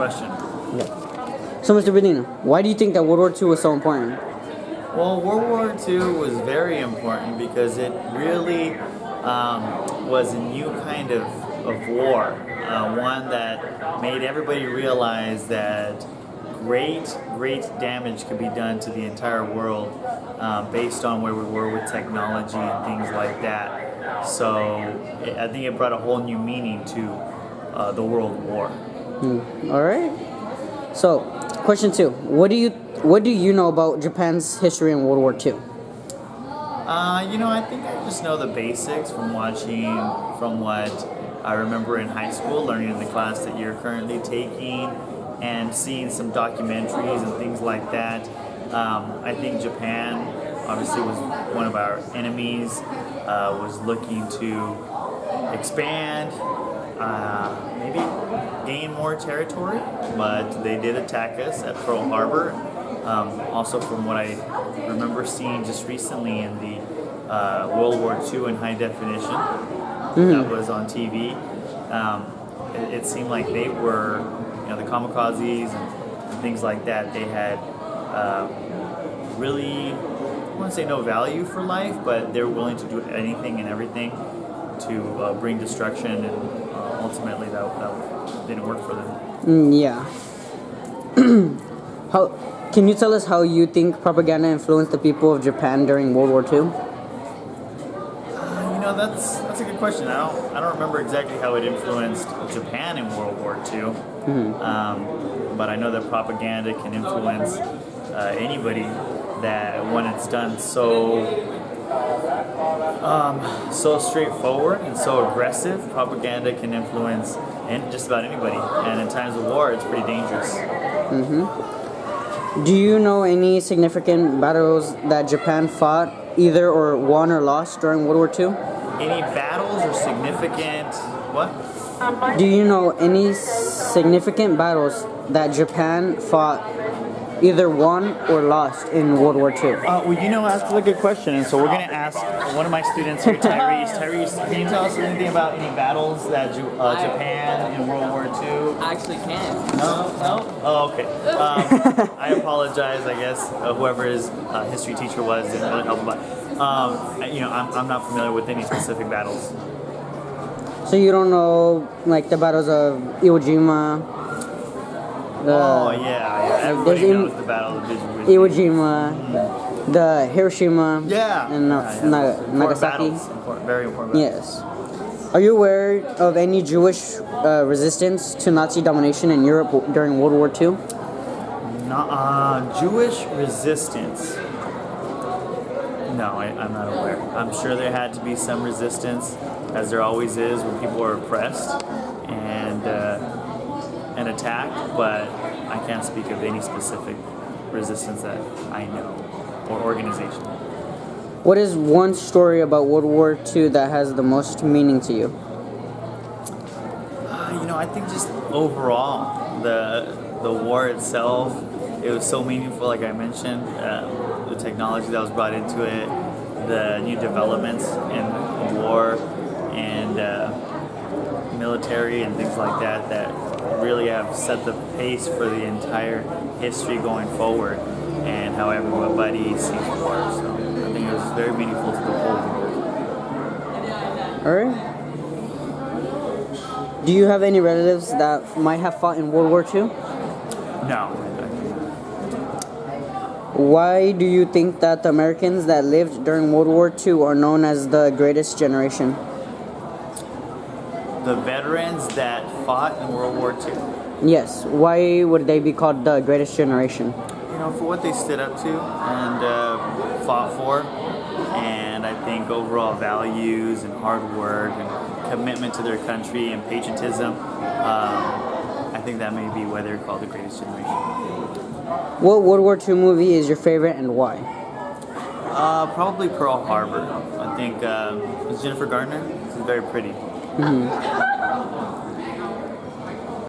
question. Yeah. So, Mr. Bedino, why do you think that World War II was so important? Well, World War II was very important because it really was a new kind of war, one that made everybody realize that great damage could be done to the entire world based on where we were with technology and things like that. So I think it brought a whole new meaning to the World War. All right. So, question 2: What do you know about Japan's history in World War II? I think I just know the basics from watching, from what I remember in high school, learning in the class that you're currently taking, and seeing some documentaries and things like that. I think Japan obviously was one of our enemies, was looking to expand, maybe gain more territory, but they did attack us at Pearl Harbor. Also from what I remember seeing just recently in the World War II in high definition that was on TV, it seemed like they were, the kamikazes and things like that, they had really, I wouldn't say no value for life, but they were willing to do anything and everything to bring destruction, and ultimately that didn't work for them. Yeah. Can you tell us how you think propaganda influenced the people of Japan during World War II? That's a good question. I don't remember exactly how it influenced Japan in World War II, but I know that propaganda can influence anybody, that when it's done so straightforward and so aggressive, propaganda can influence just about anybody. And in times of war, it's pretty dangerous. Do you know any significant battles that Japan fought, either or won or lost during World War II? Any battles or significant what? Do you know any significant battles that Japan fought, either won or lost in World War II? That's a good question. And so we're going to ask one of my students here, Tyrese. Tyrese, can you tell us anything about any battles that Japan in World War II? I actually can. No? Oh, okay. I apologize, I guess, whoever his history teacher was didn't really help him. But, I'm not familiar with any specific battles. So you don't know, like, the battles of Iwo Jima? Everybody knows the Battle of Iwo Jima, the Hiroshima, and Nagasaki. Very important battles. Yes. Are you aware of any Jewish resistance to Nazi domination in Europe during World War II? Jewish resistance? No, I'm not aware. I'm sure there had to be some resistance, as there always is when people are oppressed and attacked, but I can't speak of any specific resistance that I know or organization. What is one story about World War II that has the most meaning to you? I think just overall, the war itself, it was so meaningful, like I mentioned, the technology that was brought into it, the new developments in war and military and things like that really have set the pace for the entire history going forward, and how everybody sees war. So I think it was very meaningful to the whole world. All right. Do you have any relatives that might have fought in World War II? No. Why do you think that the Americans that lived during World War II are known as the greatest generation? The veterans that fought in World War II? Yes. Why would they be called the greatest generation? For what they stood up to and fought for, and I think overall values and hard work and commitment to their country and patriotism, I think that may be why they're called the greatest generation. What World War II movie is your favorite and why? Probably Pearl Harbor. I think it's Jennifer Garner. She's very pretty.